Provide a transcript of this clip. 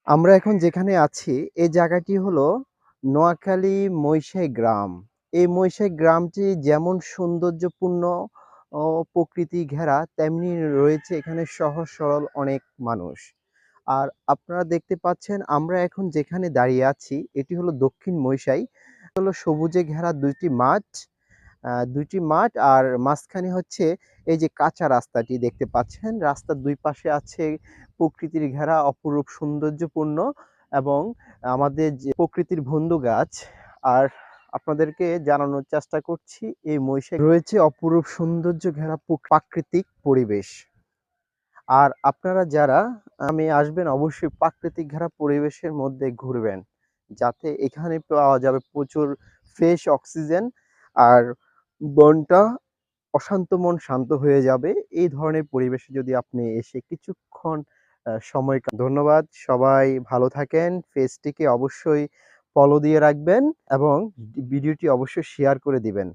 আমরা এখন যেখানে আছি, এই জায়গাটি হলো নোয়াখালী মৈশাই গ্রাম। এই মৈশাই গ্রামটি যেমন সৌন্দর্যপূর্ণ ও প্রকৃতি ঘেরা, তেমনি রয়েছে এখানে সহজ সরল অনেক মানুষ। আর আপনারা দেখতে পাচ্ছেন আমরা এখন যেখানে দাঁড়িয়ে আছি, এটি হলো দক্ষিণ মৈশাই। হলো সবুজে ঘেরা ২ টি মাঠ। ২ টি মাঠ আর মাঝখানে হচ্ছে এই যে কাঁচা রাস্তাটি দেখতে পাচ্ছেন। রাস্তার ২ পাশে আছে প্রকৃতির ঘেরা অপরূপ সৌন্দর্যপূর্ণ এবং আমাদের যে প্রকৃতির বন্ধু গাছ। আর আপনাদেরকে জানানোর চেষ্টা করছি এই মহিষে রয়েছে অপরূপ সৌন্দর্য ঘেরা প্রাকৃতিক পরিবেশ। আর আপনারা যারা আসবেন অবশ্যই প্রাকৃতিক ঘেরা পরিবেশের মধ্যে ঘুরবেন। যাতে এখানে পাওয়া যাবে প্রচুর ফ্রেশ অক্সিজেন আর মনটা অশান্ত মন শান্ত হয়ে যাবে। এই ধরনের পরিবেশে যদি আপনি এসে কিছুক্ষণ সময় ধন্যবাদ। সবাই ভালো থাকেন। পেজটিকে অবশ্যই ফলো দিয়ে রাখবেন এবং ভিডিওটি অবশ্যই শেয়ার করে দিবেন।